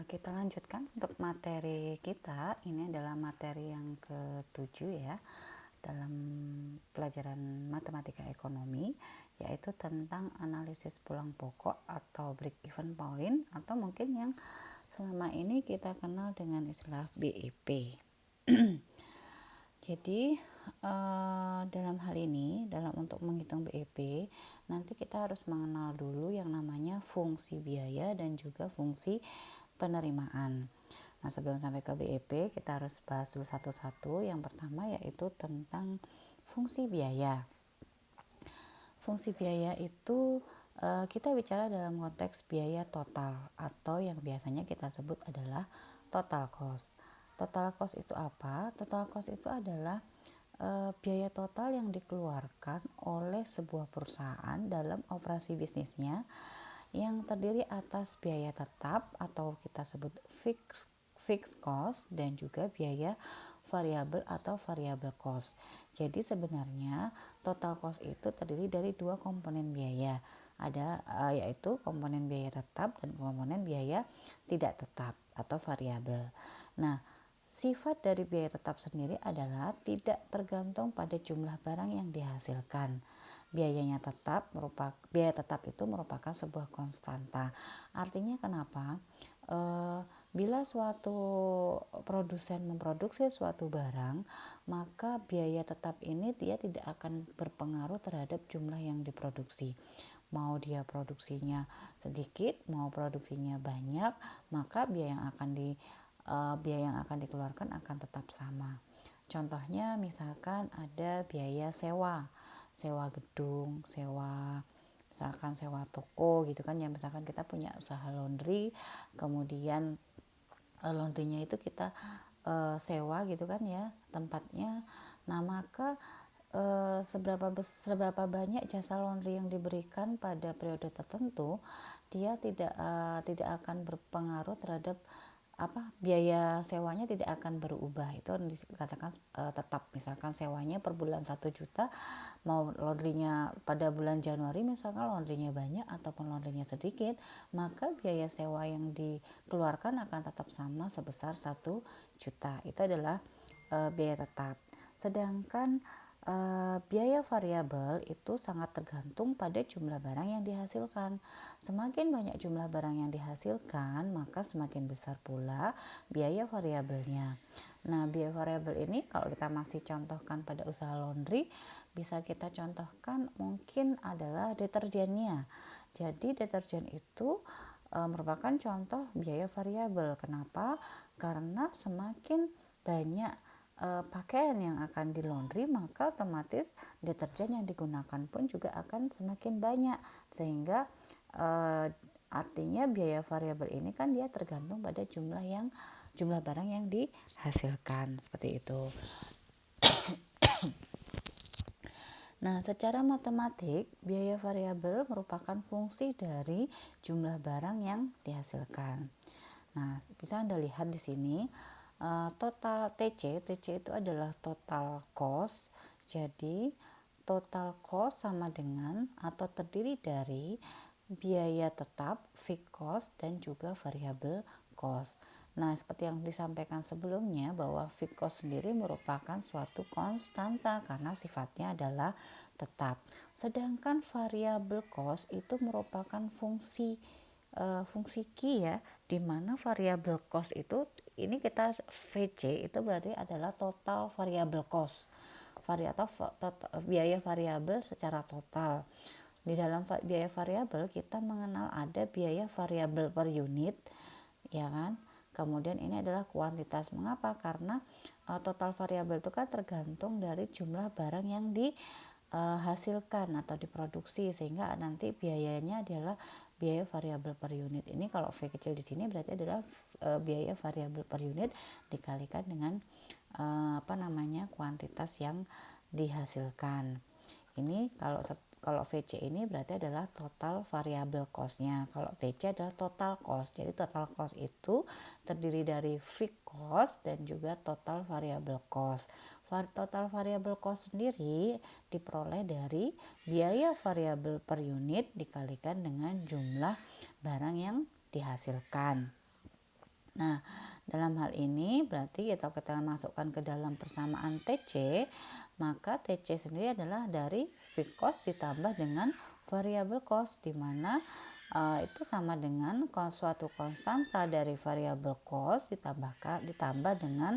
Kita lanjutkan untuk materi kita. Ini adalah materi yang ke-7 ya, dalam pelajaran matematika ekonomi, yaitu tentang analisis pulang pokok atau break even point, atau mungkin yang selama ini kita kenal dengan istilah BEP. Jadi dalam hal ini, dalam untuk menghitung BEP, nanti kita harus mengenal dulu yang namanya fungsi biaya dan juga fungsi penerimaan. Nah, sebelum sampai ke BEP, kita harus bahas dulu satu-satu. Yang pertama yaitu tentang fungsi biaya. Fungsi biaya itu kita bicara dalam konteks biaya total, atau yang biasanya kita sebut adalah total cost. Total cost itu apa? Total cost itu adalah biaya total yang dikeluarkan oleh sebuah perusahaan dalam operasi bisnisnya, yang terdiri atas biaya tetap atau kita sebut fixed cost, dan juga biaya variabel atau variable cost. Jadi sebenarnya total cost itu terdiri dari dua komponen biaya. Ada yaitu komponen biaya tetap dan komponen biaya tidak tetap atau variabel. Nah, sifat dari biaya tetap sendiri adalah tidak tergantung pada jumlah barang yang dihasilkan. Biaya tetap itu merupakan sebuah konstanta. Artinya kenapa? Bila suatu produsen memproduksi suatu barang, maka biaya tetap ini dia tidak akan berpengaruh terhadap jumlah yang diproduksi. Mau dia produksinya sedikit, mau produksinya banyak, maka biaya yang akan dikeluarkan akan tetap sama. Contohnya misalkan ada biaya sewa gedung, misalkan sewa toko gitu kan ya. Misalkan kita punya usaha laundry, kemudian laundrynya itu kita sewa gitu kan ya tempatnya. Nah, maka seberapa banyak jasa laundry yang diberikan pada periode tertentu, dia tidak akan berpengaruh terhadap biaya sewanya, tidak akan berubah. Itu dikatakan tetap. Misalkan sewanya per bulan 1 juta, mau laundrynya pada bulan Januari misalkan laundrynya banyak ataupun laundrynya sedikit, maka biaya sewa yang dikeluarkan akan tetap sama sebesar 1 juta. Itu adalah biaya tetap. Sedangkan biaya variabel itu sangat tergantung pada jumlah barang yang dihasilkan. Semakin banyak jumlah barang yang dihasilkan, maka semakin besar pula biaya variabelnya. Nah, biaya variabel ini kalau kita masih contohkan pada usaha laundry, bisa kita contohkan mungkin adalah deterjennya. Jadi deterjen itu merupakan contoh biaya variabel. Kenapa? Karena semakin banyak pakaian yang akan di laundry, maka otomatis deterjen yang digunakan pun juga akan semakin banyak, sehingga artinya biaya variabel ini kan dia tergantung pada jumlah barang yang dihasilkan, seperti itu. Nah, secara matematik, biaya variabel merupakan fungsi dari jumlah barang yang dihasilkan. Nah, bisa Anda lihat di sini total TC itu adalah total cost. Jadi total cost sama dengan atau terdiri dari biaya tetap, fixed cost, dan juga variable cost. Nah, seperti yang disampaikan sebelumnya, bahwa fixed cost sendiri merupakan suatu konstanta karena sifatnya adalah tetap. Sedangkan variable cost itu merupakan fungsi key ya, di mana variable cost itu, ini kita VC itu berarti adalah total variable cost, biaya variabel secara total. Di dalam biaya variabel kita mengenal ada biaya variabel per unit, ya kan. Kemudian ini adalah kuantitas. Mengapa? Karena total variabel itu kan tergantung dari jumlah barang yang dihasilkan atau diproduksi, sehingga nanti biayanya adalah biaya variabel per unit. Ini kalau V kecil di sini berarti adalah biaya variabel per unit dikalikan dengan kuantitas yang dihasilkan. Ini kalau VC ini berarti adalah total variable cost-nya. Kalau TC adalah total cost. Jadi total cost itu terdiri dari fixed cost dan juga total variable cost. Total variable cost sendiri diperoleh dari biaya variabel per unit dikalikan dengan jumlah barang yang dihasilkan. Nah, dalam hal ini berarti kita masukkan ke dalam persamaan TC, maka TC sendiri adalah dari fixed cost ditambah dengan variable cost, di mana itu sama dengan suatu konstanta dari variable cost ditambah dengan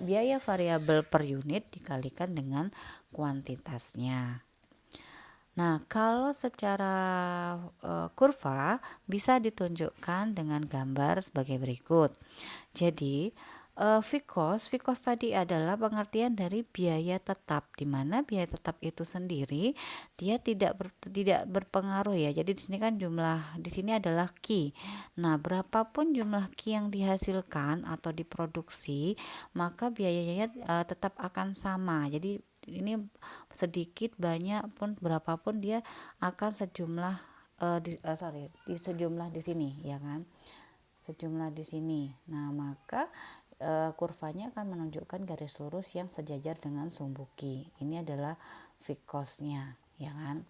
biaya variabel per unit dikalikan dengan kuantitasnya. Nah, kalau secara kurva bisa ditunjukkan dengan gambar sebagai berikut. Jadi, fixed cost tadi adalah pengertian dari biaya tetap, di mana biaya tetap itu sendiri dia tidak berpengaruh ya. Jadi di sini kan di sini adalah Q. Nah, berapapun jumlah Q yang dihasilkan atau diproduksi, maka biayanya tetap akan sama. Jadi ini sedikit banyak pun berapapun dia akan sejumlah sejumlah di sini ya kan, sejumlah di sini. Nah, maka kurvanya akan menunjukkan garis lurus yang sejajar dengan sumbu Q. Ini adalah fixed cost-nya ya kan.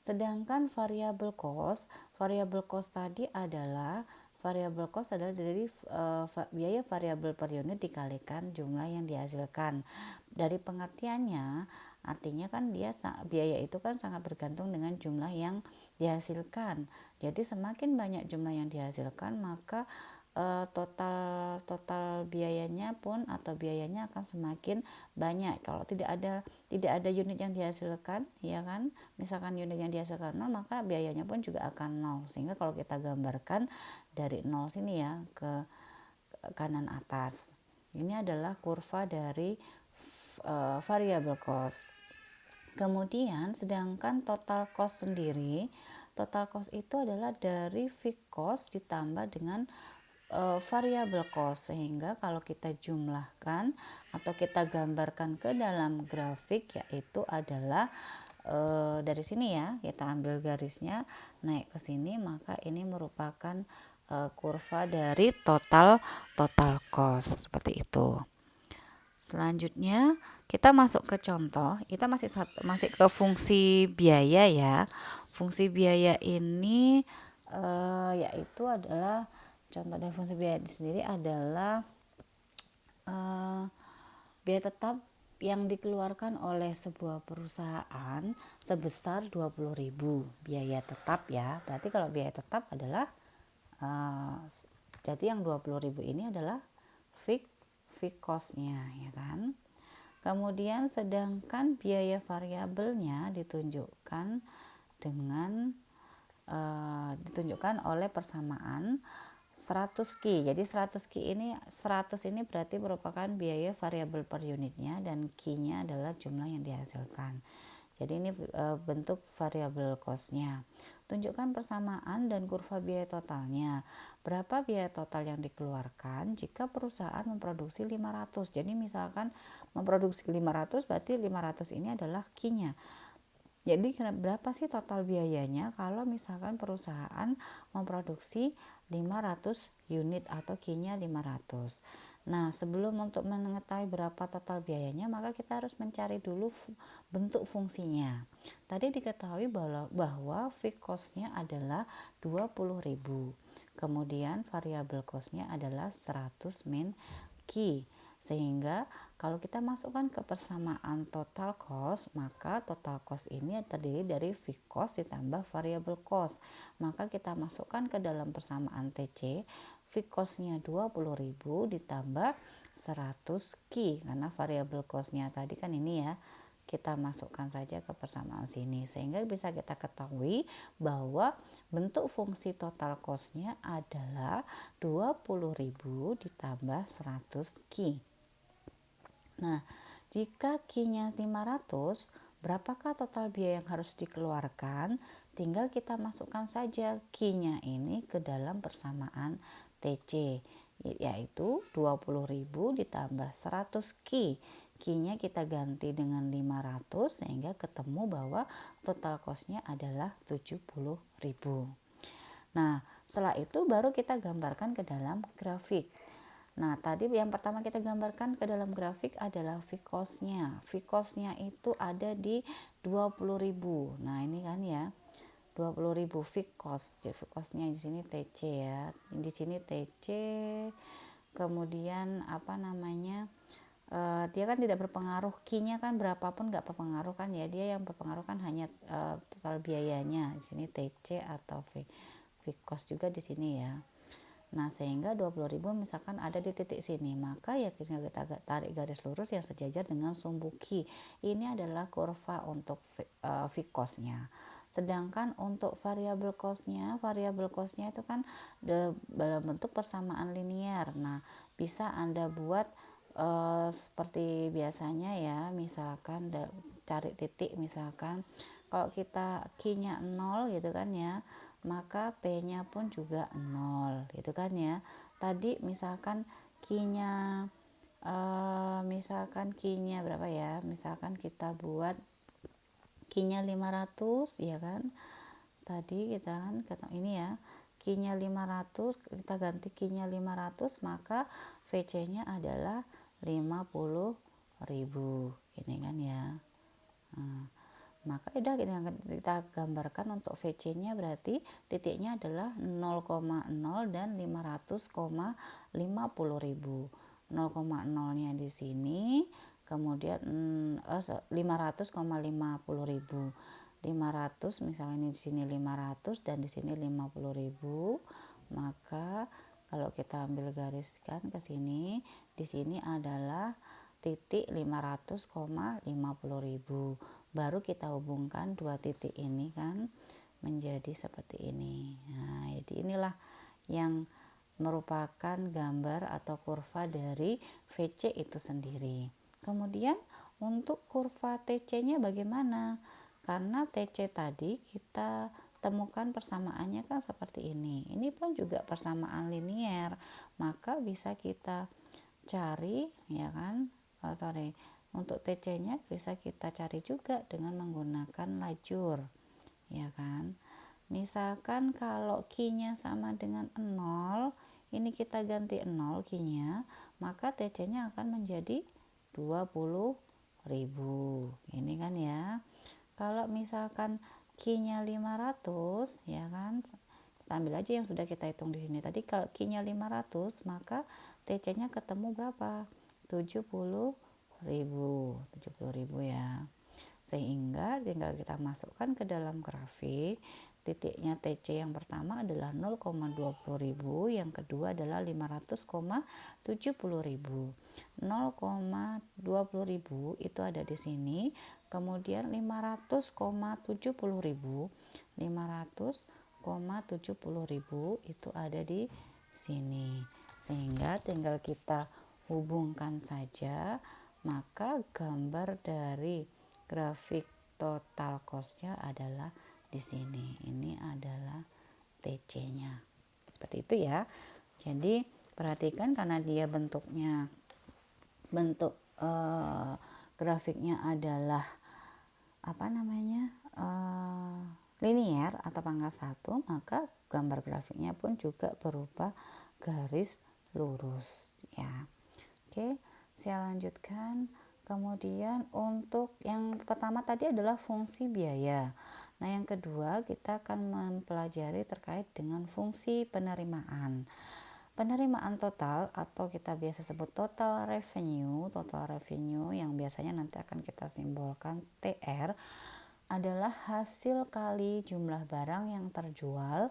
Sedangkan variable cost tadi adalah dari biaya variabel per unit dikalikan jumlah yang dihasilkan. Dari pengertiannya, artinya kan biaya itu kan sangat bergantung dengan jumlah yang dihasilkan. Jadi semakin banyak jumlah yang dihasilkan, maka total biayanya pun atau biayanya akan semakin banyak. Kalau tidak ada unit yang dihasilkan, ya kan, misalkan unit yang dihasilkan 0, maka biayanya pun juga akan 0. Sehingga kalau kita gambarkan dari 0 sini ya ke kanan atas, ini adalah kurva dari variable cost. Kemudian sedangkan total cost sendiri, total cost itu adalah dari fixed cost ditambah dengan variable cost, sehingga kalau kita jumlahkan atau kita gambarkan ke dalam grafik, yaitu adalah dari sini ya, kita ambil garisnya naik ke sini, maka ini merupakan kurva dari total cost seperti itu. Selanjutnya kita masuk ke contoh, kita masih ke fungsi biaya ya. Fungsi biaya ini yaitu adalah contoh dari fungsi biaya sendiri adalah biaya tetap yang dikeluarkan oleh sebuah perusahaan sebesar 20.000 biaya tetap ya. Berarti kalau biaya tetap adalah jadi yang 20.000 ini adalah fixed cost-nya ya kan. Kemudian sedangkan biaya variabelnya ditunjukkan dengan ditunjukkan oleh persamaan 100 Q. Jadi 100 ini berarti merupakan biaya variabel per unitnya, dan Q-nya adalah jumlah yang dihasilkan. Jadi ini bentuk variabel cost-nya. Tunjukkan persamaan dan kurva biaya totalnya. Berapa biaya total yang dikeluarkan jika perusahaan memproduksi 500. Jadi misalkan memproduksi 500, berarti 500 ini adalah Q-nya. Jadi berapa sih total biayanya kalau misalkan perusahaan memproduksi 500 unit atau Q-nya 500. Nah, sebelum untuk mengetahui berapa total biayanya, maka kita harus mencari dulu bentuk fungsinya. Tadi diketahui bahwa fixed cost-nya adalah 20.000. Kemudian variable cost-nya adalah 100 min Q. Sehingga kalau kita masukkan ke persamaan total cost, maka total cost ini terdiri dari fixed cost ditambah variable cost. Maka kita masukkan ke dalam persamaan TC, fixed cost-nya 20.000 ditambah 100 Q, karena variable cost-nya tadi kan ini ya, kita masukkan saja ke persamaan sini, sehingga bisa kita ketahui bahwa bentuk fungsi total cost-nya adalah 20.000 ditambah 100 Q. Nah, jika Q-nya 500, berapakah total biaya yang harus dikeluarkan? Tinggal kita masukkan saja Q-nya ini ke dalam persamaan TC, yaitu 20.000 ditambah 100 Q. Q-nya kita ganti dengan 500 sehingga ketemu bahwa total cost-nya adalah 70.000. Nah, setelah itu baru kita gambarkan ke dalam grafik. Nah, tadi yang pertama kita gambarkan ke dalam grafik adalah fixed cost-nya. Fixed cost-nya itu ada di 20.000. Nah, ini kan ya, 20.000 fixed cost. Jadi fixed costnya di sini TC ya. Di sini TC, kemudian dia kan tidak berpengaruh, Q-nya kan berapapun nggak berpengaruh kan ya, dia yang berpengaruh kan hanya total biayanya. Di sini TC atau fixed cost juga di sini ya. Nah, sehingga 20.000 misalkan ada di titik sini, maka ya kita tarik garis lurus yang sejajar dengan sumbu Q. Ini adalah kurva untuk fixed cost-nya. Sedangkan untuk variable cost-nya itu kan dalam bentuk persamaan linear. Nah, bisa Anda buat seperti biasanya ya, misalkan cari titik, misalkan kalau kita Q-nya 0 gitu kan ya, maka P-nya pun juga 0 gitu kan ya. Tadi misalkan Q-nya berapa ya, misalkan kita buat Q-nya 500 ya kan, tadi kita kan ini ya, Q-nya 500, kita ganti Q-nya 500, maka VC-nya adalah 50.000 ini kan ya. Nah, maka udah kita gambarkan untuk VC-nya, berarti titiknya adalah 0,0 dan 500,50.000. 0,0-nya di sini, kemudian 500,50.000. 500 misalnya ini di sini 500 dan di sini 50.000, maka kalau kita ambil gariskan ke sini, di sini adalah titik 500,50.000. Baru kita hubungkan dua titik ini kan menjadi seperti ini. Nah, jadi inilah yang merupakan gambar atau kurva dari VC itu sendiri. Kemudian untuk kurva TC-nya bagaimana? Karena TC tadi kita temukan persamaannya kan seperti ini. Ini pun juga persamaan linear, maka bisa kita cari ya kan. Untuk TC-nya bisa kita cari juga dengan menggunakan lajur, ya kan. Misalkan kalau Q-nya sama dengan 0, ini kita ganti 0 Q-nya, maka TC-nya akan menjadi 20.000. Ini kan ya. Kalau misalkan Q-nya 500, ya kan, kita ambil aja yang sudah kita hitung di sini. Tadi kalau Q-nya 500, maka TC-nya ketemu berapa? 70.000 ya. Sehingga tinggal kita masukkan ke dalam grafik. Titiknya TC yang pertama adalah 0,20.000, yang kedua adalah 500,70.000. 0,20.000 itu ada di sini, kemudian 500,70.000 itu ada di sini. Sehingga tinggal kita hubungkan saja, maka gambar dari grafik total cost-nya adalah di sini. Ini adalah TC-nya. Seperti itu ya. Jadi perhatikan, karena dia bentuk grafiknya adalah linear atau pangkat 1, maka gambar grafiknya pun juga berupa garis lurus ya. Oke, saya lanjutkan. Kemudian untuk yang pertama tadi adalah fungsi biaya. Nah, yang kedua kita akan mempelajari terkait dengan fungsi penerimaan. Penerimaan total atau kita biasa sebut total revenue yang biasanya nanti akan kita simbolkan TR, adalah hasil kali jumlah barang yang terjual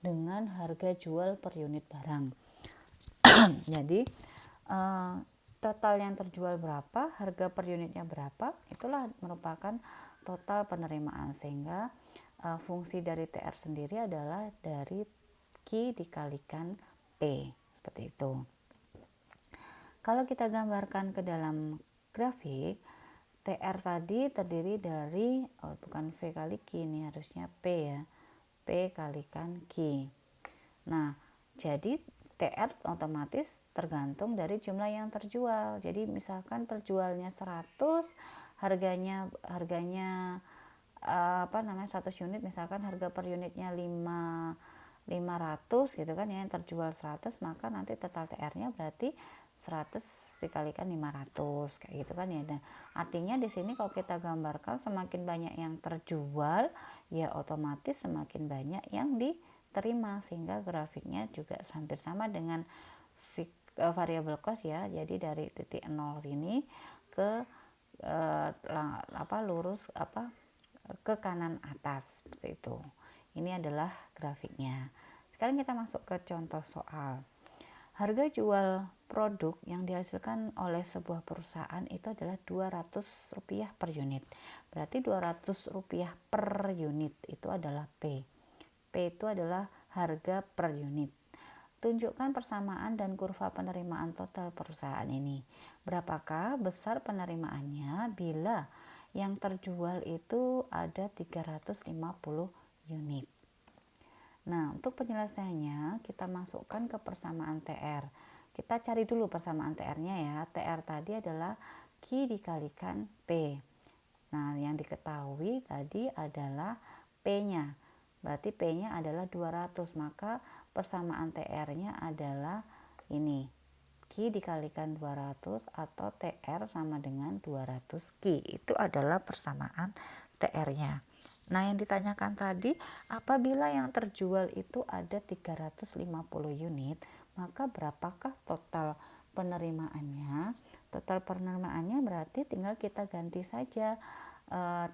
dengan harga jual per unit barang. Jadi total yang terjual berapa, harga per unitnya berapa, itulah merupakan total penerimaan. Sehingga fungsi dari TR sendiri adalah dari Q dikalikan P, seperti itu. Kalau kita gambarkan ke dalam grafik, TR tadi terdiri dari bukan V kali Q, ini harusnya P ya, P kalikan Q. Nah, jadi TR otomatis tergantung dari jumlah yang terjual. Jadi misalkan terjualnya 100, harganya 100 unit, misalkan harga per unitnya 5 500 gitu kan ya, yang terjual 100, maka nanti total TR-nya berarti 100 dikalikan 500 kayak gitu kan ya. Nah, artinya di sini kalau kita gambarkan semakin banyak yang terjual ya otomatis semakin banyak yang diterima, sehingga grafiknya juga hampir sama dengan variable cost ya. Jadi dari titik 0 sini ke lurus ke kanan atas seperti itu. Ini adalah grafiknya. Sekarang kita masuk ke contoh soal. Harga jual produk yang dihasilkan oleh sebuah perusahaan itu adalah Rp200 per unit. Berarti Rp200 per unit itu adalah P. P itu adalah harga per unit. Tunjukkan persamaan dan kurva penerimaan total perusahaan ini. Berapakah besar penerimaannya bila yang terjual itu ada 350 unit? Nah, untuk penyelesaiannya kita masukkan ke persamaan TR. Kita cari dulu persamaan TR-nya ya. TR tadi adalah Q dikalikan P. Nah, yang diketahui tadi adalah P-nya. Berarti P-nya adalah 200, maka persamaan TR-nya adalah ini. Q dikalikan 200 atau TR sama dengan 200 Q. Itu adalah persamaan TR-nya. Nah, yang ditanyakan tadi, apabila yang terjual itu ada 350 unit, maka berapakah total penerimaannya? Total penerimaannya berarti tinggal kita ganti saja.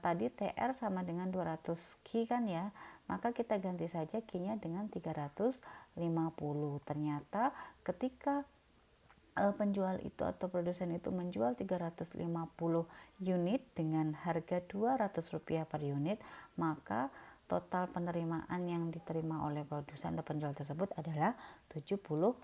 Tadi TR sama dengan 200 Q kan ya, maka kita ganti saja Q-nya dengan 350. Ternyata ketika penjual itu atau produsen itu menjual 350 unit dengan harga Rp200 per unit, maka total penerimaan yang diterima oleh produsen atau penjual tersebut adalah 70.000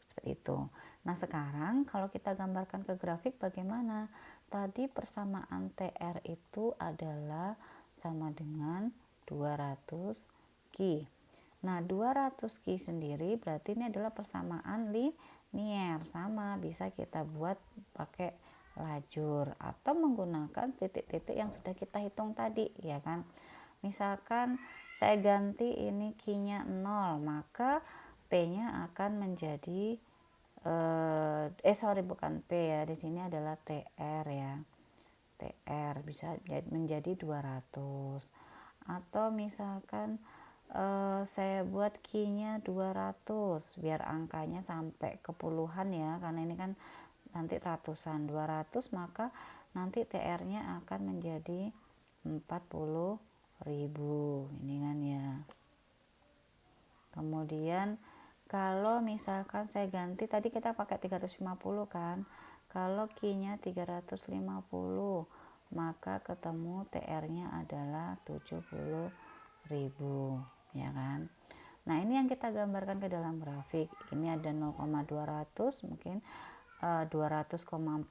seperti itu. Nah, sekarang kalau kita gambarkan ke grafik bagaimana? Tadi persamaan TR itu adalah sama dengan 200 Q. Nah, 200 Q sendiri berarti ini adalah persamaan linier, sama bisa kita buat pakai lajur atau menggunakan titik-titik yang sudah kita hitung tadi ya kan. Misalkan saya ganti ini Q-nya 0, maka P-nya akan menjadi bukan P ya, di sini adalah TR ya. TR bisa menjadi 200. Atau misalkan saya buat Q-nya 200 biar angkanya sampai ke puluhan ya, karena ini kan nanti ratusan. 200 maka nanti TR-nya akan menjadi 40.000 ini kan ya. Kemudian kalau misalkan saya ganti, tadi kita pakai 350 kan, kalau Q-nya 350 maka ketemu TR-nya adalah 70.000 ya kan. Nah, ini yang kita gambarkan ke dalam grafik. Ini ada 0,200 mungkin 200,40.000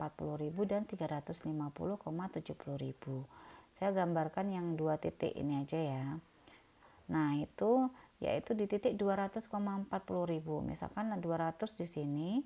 dan 350,70.000. Saya gambarkan yang dua titik ini aja ya. Nah, itu yaitu di titik 200,40.000. Misalkan 200 di sini,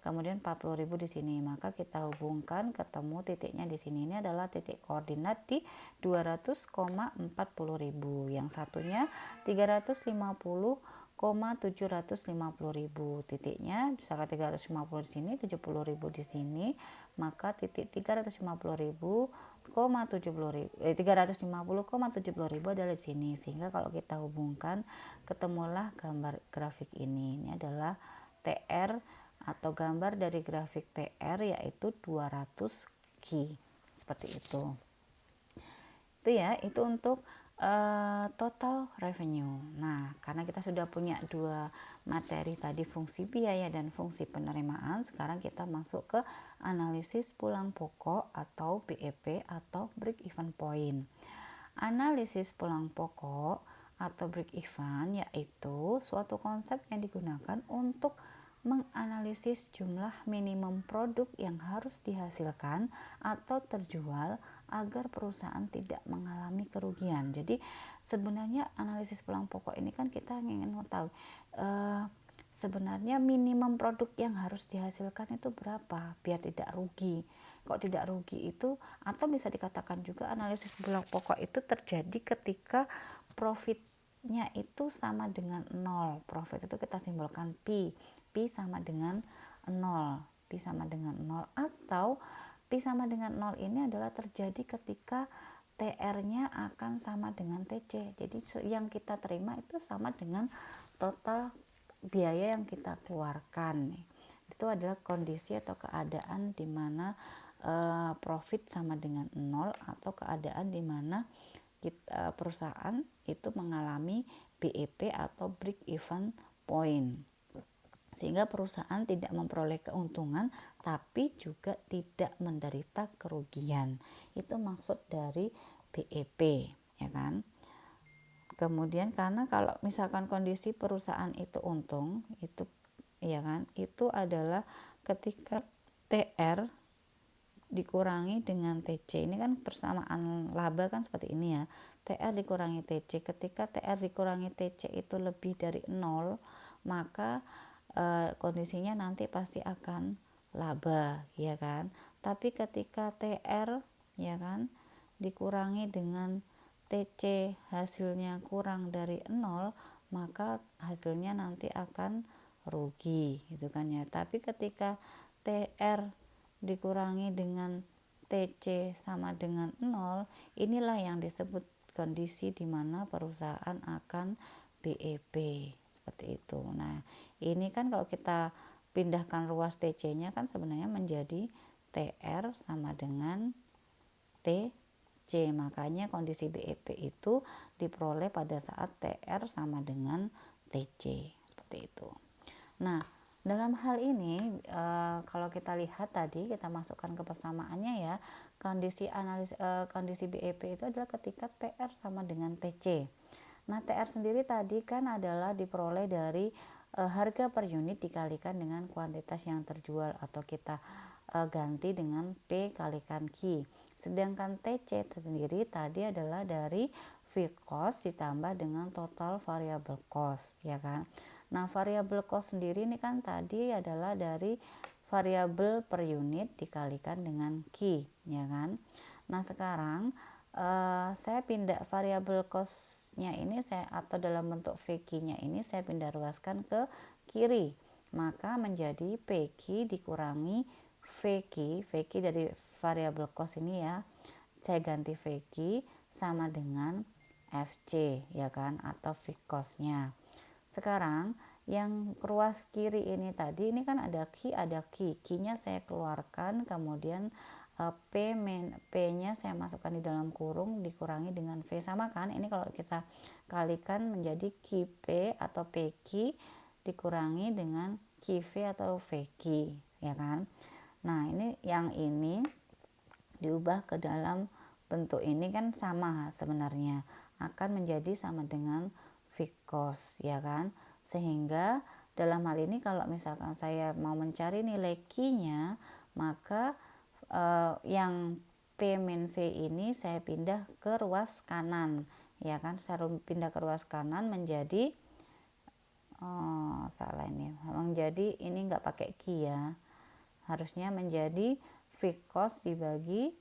kemudian 40.000 di sini, maka kita hubungkan ketemu titiknya di sini. Ini adalah titik koordinat di 200,40.000. Yang satunya 350,750.000. Titiknya misalkan 350 di sini, 70.000 di sini, maka titik 350,70.000 adalah di sini. Sehingga kalau kita hubungkan ketemulah gambar grafik ini. Ini adalah TR atau gambar dari grafik TR, yaitu 200 Q seperti itu. Itu ya, itu untuk total revenue. Nah, karena kita sudah punya dua materi tadi, fungsi biaya dan fungsi penerimaan, sekarang kita masuk ke analisis pulang pokok atau BEP atau break even point. Analisis pulang pokok atau break even yaitu suatu konsep yang digunakan untuk menganalisis jumlah minimum produk yang harus dihasilkan atau terjual agar perusahaan tidak mengalami kerugian. Jadi sebenarnya analisis pulang pokok ini kan kita ingin tahu sebenarnya minimum produk yang harus dihasilkan itu berapa biar tidak rugi. Kok tidak rugi itu, atau bisa dikatakan juga analisis pulang pokok itu terjadi ketika profit profitnya itu sama dengan 0. Profit itu kita simbolkan Pi. Pi sama dengan 0. Pi sama dengan 0 atau Pi sama dengan 0 ini adalah terjadi ketika TR-nya akan sama dengan TC. Jadi yang kita terima itu sama dengan total biaya yang kita keluarkan. Itu adalah kondisi atau keadaan di mana profit sama dengan 0 atau keadaan di mana perusahaan itu mengalami BEP atau break even point, sehingga perusahaan tidak memperoleh keuntungan tapi juga tidak menderita kerugian. Itu maksud dari BEP, ya kan. Kemudian karena kalau misalkan kondisi perusahaan itu untung, itu ya kan, itu adalah ketika TR dikurangi dengan TC. Ini kan persamaan laba kan seperti ini ya. TR dikurangi TC. Ketika TR dikurangi TC itu lebih dari 0, maka kondisinya nanti pasti akan laba, ya kan. Tapi ketika TR, ya kan, dikurangi dengan TC hasilnya kurang dari 0, maka hasilnya nanti akan rugi, gitu kan ya. Tapi ketika TR dikurangi dengan TC sama dengan 0, inilah yang disebut kondisi di mana perusahaan akan BEP, seperti itu. Nah, ini kan kalau kita pindahkan ruas TC-nya kan sebenarnya menjadi TR sama dengan TC. Makanya kondisi BEP itu diperoleh pada saat TR sama dengan TC, seperti itu. Nah, dalam hal ini kalau kita lihat tadi, kita masukkan ke persamaannya ya, kondisi BEP itu adalah ketika TR sama dengan TC. Nah, TR sendiri tadi kan adalah diperoleh dari harga per unit dikalikan dengan kuantitas yang terjual, atau kita ganti dengan P kalikan Q. Sedangkan TC sendiri tadi adalah dari fixed cost ditambah dengan total variable cost, ya kan. Nah, variable cost sendiri ini kan tadi adalah dari variabel per unit dikalikan dengan Q, ya kan. Nah, sekarang saya pindah variabel cost-nya ini atau dalam bentuk VQ-nya ini saya pindah ruaskan ke kiri. Maka menjadi PQ dikurangi VQ. VQ dari variabel cost ini ya, saya ganti VQ sama dengan FC, ya kan, atau fixed cost-nya. Sekarang yang ruas kiri ini tadi, ini kan ada Q-nya saya keluarkan, kemudian P-nya saya masukkan di dalam kurung dikurangi dengan V, sama kan, ini kalau kita kalikan menjadi QP atau PQ dikurangi dengan QV atau VQ, ya kan. Nah, ini yang ini diubah ke dalam bentuk ini kan sama sebenarnya, akan menjadi sama dengan fixed cost, ya kan. Sehingga dalam hal ini kalau misalkan saya mau mencari nilai Q-nya, maka yang P min V ini saya pindah ke ruas kanan, ya kan. Saya pindah ke ruas kanan menjadi salah ini, menjadi ini enggak pakai Q ya, harusnya menjadi fixed cost dibagi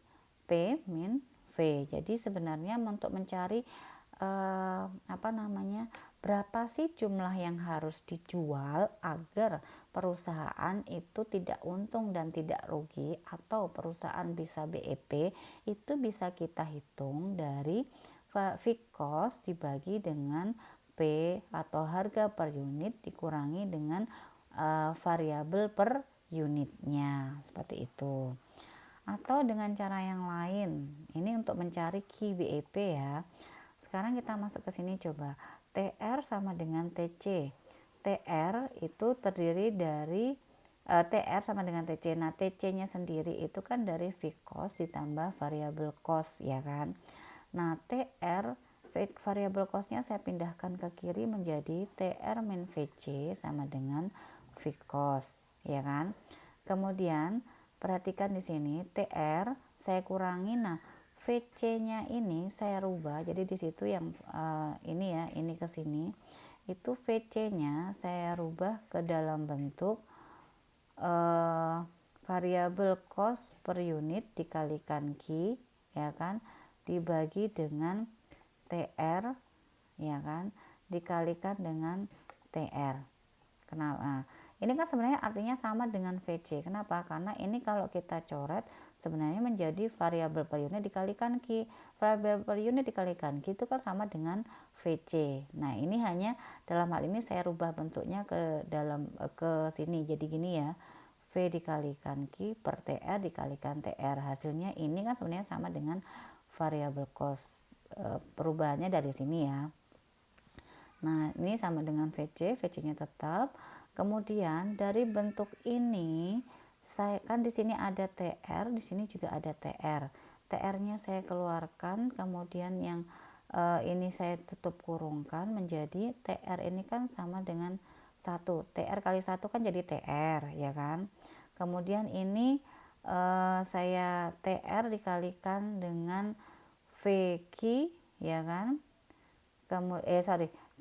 P min V. Jadi sebenarnya untuk mencari berapa sih jumlah yang harus dijual agar perusahaan itu tidak untung dan tidak rugi, atau perusahaan bisa BEP, itu bisa kita hitung dari fixed cost dibagi dengan P atau harga per unit dikurangi dengan variabel per unitnya, seperti itu. Atau dengan cara yang lain, ini untuk mencari Q BEP ya. Sekarang kita masuk ke sini, coba TR sama dengan TC. TR itu terdiri dari TR sama dengan TC. Nah, TC-nya sendiri itu kan dari fixed cost ditambah variable cost, ya kan. Nah, TR variable cost-nya saya pindahkan ke kiri menjadi TR min VC sama dengan fixed cost, ya kan. Kemudian perhatikan di sini TR saya kurangi, nah VC-nya ini saya rubah, jadi di situ yang ini ya, ini ke sini itu VC-nya saya rubah ke dalam bentuk variabel cost per unit dikalikan Q, ya kan, dibagi dengan TR, ya kan. dikalikan dengan TR. Kenapa? Nah, ini kan sebenarnya artinya sama dengan VC. Kenapa? Karena ini kalau kita coret sebenarnya menjadi variabel per unit dikalikan Q. Variabel per unit dikalikan Q itu kan sama dengan VC. Nah, ini hanya dalam hal ini saya rubah bentuknya ke sini jadi gini ya. V dikalikan Q per TR dikalikan TR. Hasilnya ini kan sebenarnya sama dengan variabel cost. Perubahannya dari sini ya. Nah, ini sama dengan VC, VC-nya tetap. Kemudian dari bentuk ini, saya kan di sini ada TR, di sini juga ada TR. TR-nya saya keluarkan, kemudian yang ini saya tutup kurungkan menjadi TR ini kan sama dengan 1. TR kali 1 kan jadi TR, ya kan? Kemudian ini saya TR dikalikan dengan VQ, ya kan?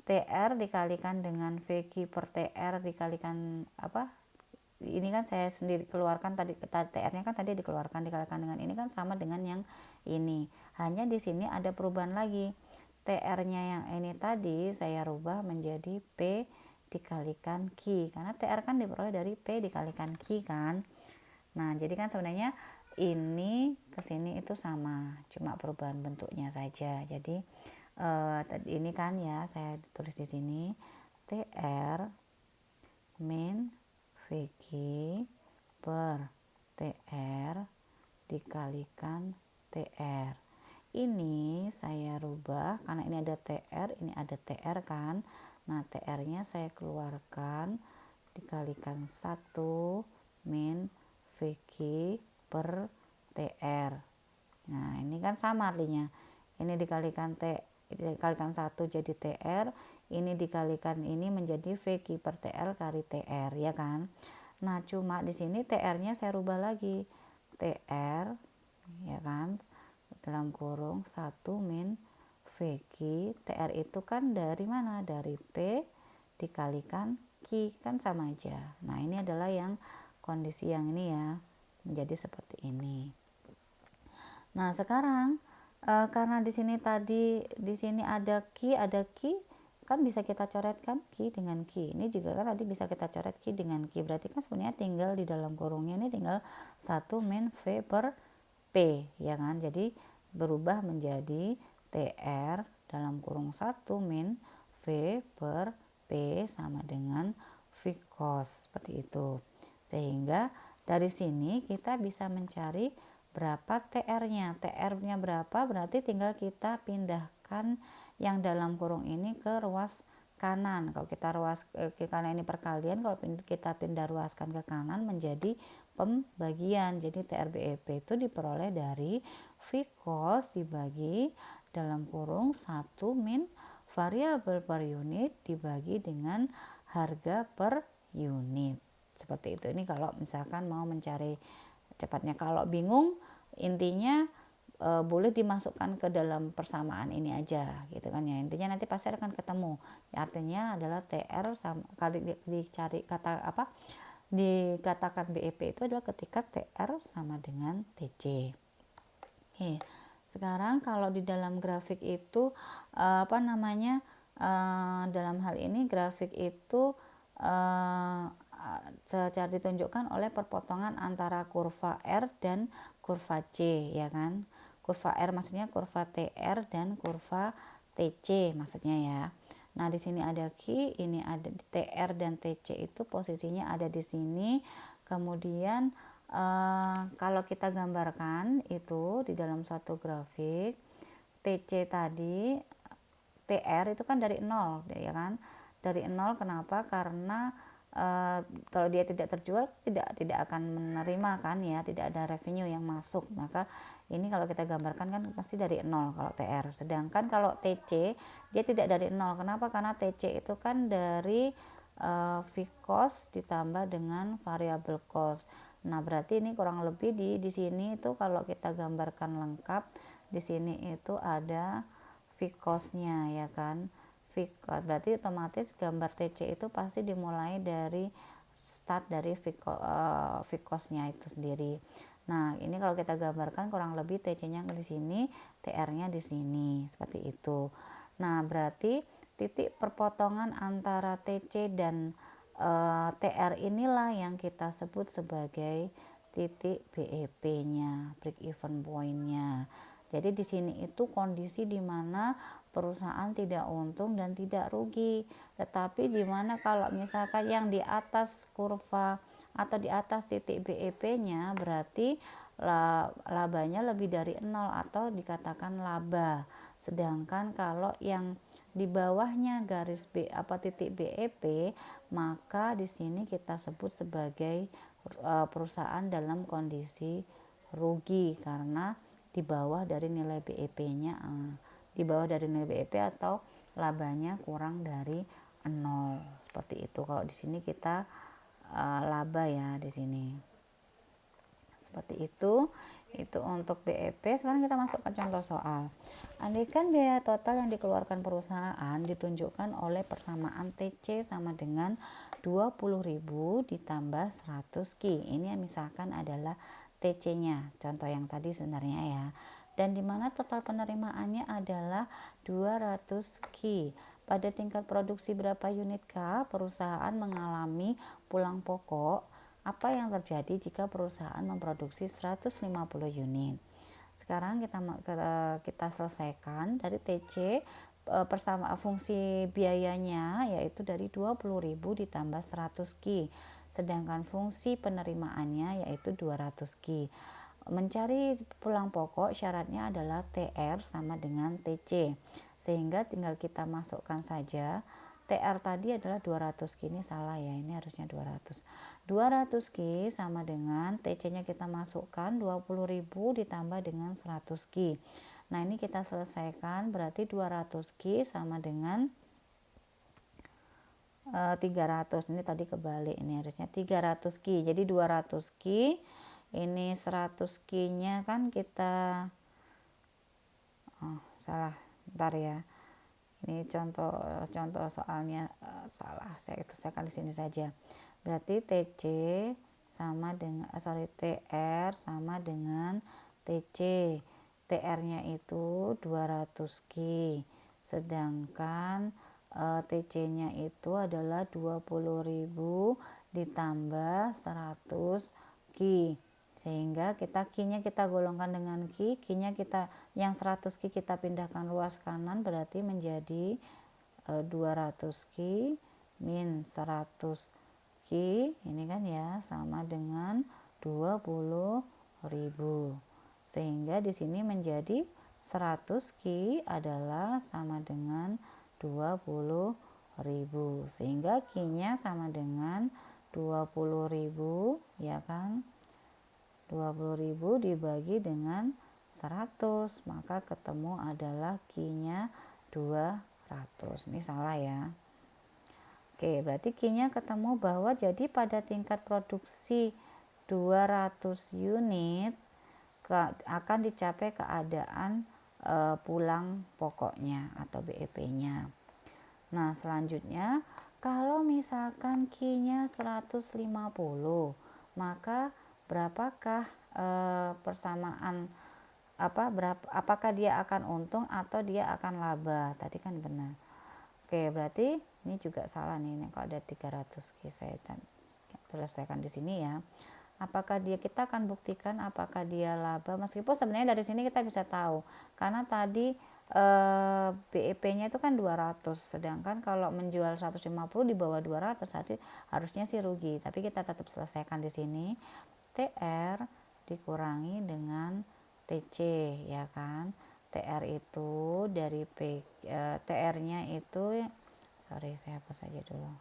TR dikalikan dengan VQ per TR dikalikan apa? Ini kan saya sendiri keluarkan tadi, TR-nya kan tadi dikeluarkan dikalikan dengan ini kan sama dengan yang ini. Hanya di sini ada perubahan lagi. TR-nya yang ini tadi saya rubah menjadi P dikalikan Q, karena TR kan diperoleh dari P dikalikan Q kan. Nah, jadi kan sebenarnya ini ke sini itu sama, cuma perubahan bentuknya saja. Jadi ini kan ya saya tulis di sini TR min VQ per TR dikalikan TR. Ini saya rubah karena ini ada TR, ini ada TR kan. Nah, TR-nya saya keluarkan dikalikan 1 min VQ per TR. Nah, ini kan sama artinya. Ini dikalikan dikalikan 1 jadi TR, ini dikalikan ini menjadi VQ per TR kali TR, ya kan. Nah, cuma di sini TR-nya saya rubah lagi. TR, ya kan, dalam kurung 1 min VQ. TR itu kan dari mana? Dari P dikalikan Q, kan sama aja. Nah, ini adalah yang kondisi yang ini ya, menjadi seperti ini. Nah, sekarang karena di sini ada Q, kan bisa kita coretkan Q dengan Q. Ini juga kan tadi bisa kita coret Q dengan Q. Berarti kan sebenarnya tinggal di dalam kurungnya ini tinggal 1 min V per P, ya kan. Jadi berubah menjadi TR dalam kurung 1 min V per P sama dengan V cos, seperti itu. Sehingga dari sini kita bisa mencari berapa TR-nya. TR-nya berapa berarti tinggal kita pindahkan yang dalam kurung ini ke ruas kanan. Kalau kita karena ini perkalian, kalau kita pindah ruaskan ke kanan menjadi pembagian. Jadi TRBEP itu diperoleh dari V cos dibagi dalam kurung 1 min variabel per unit dibagi dengan harga per unit. Seperti itu. Ini kalau misalkan mau mencari cepatnya. Kalau bingung, intinya boleh dimasukkan ke dalam persamaan ini aja gitu kan ya. Intinya nanti pasti akan ketemu. Ya, artinya adalah TR kali dicari dikatakan BEP itu adalah ketika TR sama dengan TC. Oke. Sekarang kalau di dalam grafik itu dalam hal ini grafik itu secara ditunjukkan oleh perpotongan antara kurva R dan kurva C, ya kan. Kurva R maksudnya kurva TR dan kurva TC maksudnya ya. Nah, di sini ada Q, ini ada TR dan TC itu posisinya ada di sini. Kemudian kalau kita gambarkan itu di dalam satu grafik, TC tadi, TR itu kan dari 0, ya kan. Dari 0 kenapa? Karena kalau dia tidak terjual tidak akan menerima kan ya, tidak ada revenue yang masuk. Maka ini kalau kita gambarkan kan pasti dari 0 kalau TR. Sedangkan kalau TC dia tidak dari 0. Kenapa? Karena TC itu kan dari fixed cost ditambah dengan variable cost. Nah, berarti ini kurang lebih di sini itu kalau kita gambarkan lengkap, di sini itu ada fixed cost-nya, ya kan. Berarti otomatis gambar TC itu pasti dimulai dari start dari fixed cost-nya itu sendiri. Nah, ini kalau kita gambarkan kurang lebih TC-nya di sini, TR-nya di sini, seperti itu. Nah, berarti titik perpotongan antara TC dan TR inilah yang kita sebut sebagai titik BEP-nya, break even point-nya. Jadi di sini itu kondisi di mana perusahaan tidak untung dan tidak rugi. Tetapi di mana kalau misalkan yang di atas kurva atau di atas titik BEP-nya berarti labanya lebih dari 0 atau dikatakan laba. Sedangkan kalau yang di bawahnya garis titik BEP, maka di sini kita sebut sebagai perusahaan dalam kondisi rugi karena di bawah dari nilai BEP-nya, di bawah dari nilai BEP atau labanya kurang dari 0. Seperti itu. Kalau di sini kita laba ya di sini. Seperti itu untuk BEP. Sekarang kita masuk ke contoh soal. Andaikan biaya total yang dikeluarkan perusahaan ditunjukkan oleh persamaan TC sama dengan 20.000 ditambah 100 Ki. Ini misalkan adalah TC-nya, contoh yang tadi sebenarnya ya. Dan dimana total penerimaannya adalah 200 Ki. Pada tingkat produksi berapa unit K, perusahaan mengalami pulang pokok. Apa yang terjadi jika perusahaan memproduksi 150 unit? Sekarang kita selesaikan dari TC bersama fungsi biayanya yaitu dari 20.000 ditambah 100 Ki. Sedangkan fungsi penerimaannya yaitu 200 Ki. Mencari pulang pokok syaratnya adalah TR sama dengan TC. Sehingga tinggal kita masukkan saja. TR tadi adalah 200 Ki, ini salah ya, ini harusnya 200 Ki sama dengan TC-nya kita masukkan 20.000 ditambah dengan 100 Ki. Nah ini kita selesaikan, berarti 200 Ki sama dengan 300, ini tadi kebalik, ini harusnya 300 Ki, jadi 200 Ki, ini 100 Ki nya kan kita salah, bentar ya. Ini contoh soalnya salah, saya tuliskan di sini saja. Berarti TC sama dengan TR sama dengan TC. TR-nya itu 200 Ki. Sedangkan TC-nya itu adalah 20.000 ditambah 100 Ki. Sehingga Ki-nya kita golongkan dengan Ki-nya kita yang 100 Ki kita pindahkan luas kanan, berarti menjadi 200 Ki min 100 Ki, ini kan ya sama dengan 20.000. Sehingga di sini menjadi 100 Ki adalah sama dengan 20.000. Sehingga Ki-nya sama dengan 20.000 ya kan. 20.000 dibagi dengan 100, maka ketemu adalah Ki-nya 200. Ini salah ya. Oke, berarti Ki-nya ketemu bahwa jadi pada tingkat produksi 200 unit akan dicapai keadaan pulang pokoknya atau BEP-nya. Nah, selanjutnya kalau misalkan Ki-nya 150, maka berapakah persamaan apakah dia akan untung atau dia akan laba? Tadi kan benar. Oke, berarti ini juga salah nih. Kalau ada 300 Ki saya selesaikan di sini ya. Apakah kita akan buktikan apakah dia laba, meskipun sebenarnya dari sini kita bisa tahu karena tadi BEP-nya itu kan 200, sedangkan kalau menjual 150 di bawah 200 harusnya sih rugi, tapi kita tetap selesaikan di sini. TR dikurangi dengan TC ya kan. TR itu dari TR-nya itu saya hapus saja dulu.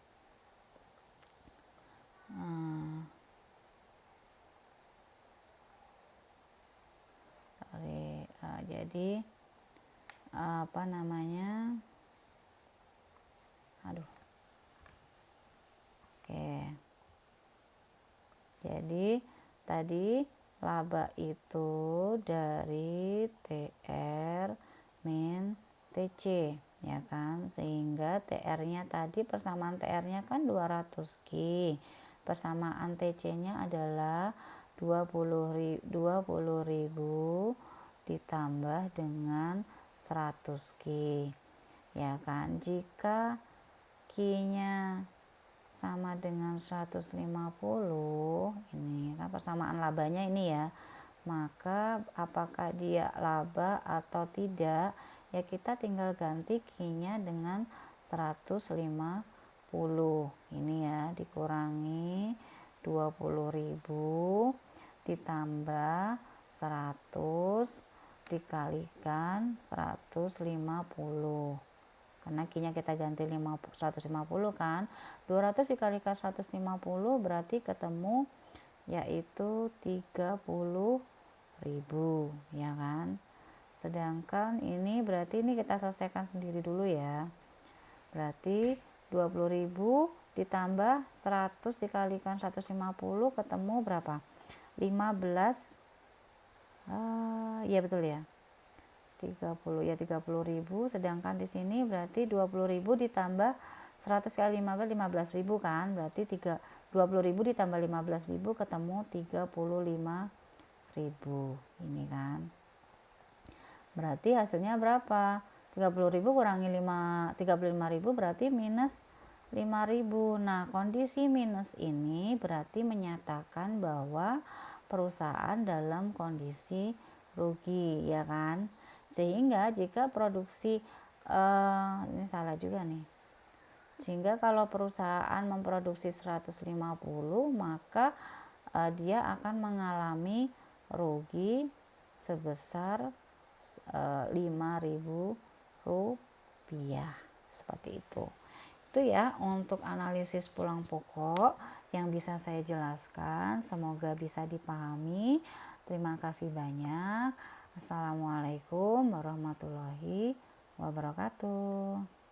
Jadi jadi tadi laba itu dari TR min TC ya kan, sehingga TR-nya tadi persamaan TR-nya kan 200 Ki, persamaan TC-nya adalah 20.000 ditambah dengan 100 Ki. ya kan. Jika Q-nya sama dengan 150, ini kan persamaan labanya ini ya, maka apakah dia laba atau tidak, ya kita tinggal ganti Q-nya dengan 150 ini ya, dikurangi 20.000 ditambah 100 dikalikan 150, karena Q-nya kita ganti 150 kan, 200 dikalikan 150 berarti ketemu yaitu 30.000 ya kan. Sedangkan ini berarti ini kita selesaikan sendiri dulu ya, berarti 20.000 ditambah 100 dikalikan 150 ketemu berapa, 15, ya betul ya, 30 ya, 30.000. Sedangkan di sini berarti 20.000 ditambah 100 kali 15, 15.000 kan, berarti 20.000 ditambah 15.000 ketemu 35.000 ini kan. Berarti hasilnya berapa, 30.000 kurangi 35.000 berarti minus 5.000. Nah, kondisi minus ini berarti menyatakan bahwa perusahaan dalam kondisi rugi ya kan. Sehingga jika produksi ini salah juga nih. Sehingga kalau perusahaan memproduksi 150, maka dia akan mengalami rugi sebesar 5.000 rupiah, seperti itu ya untuk analisis pulang pokok yang bisa saya jelaskan. Semoga bisa dipahami. Terima kasih banyak. Assalamualaikum warahmatullahi wabarakatuh.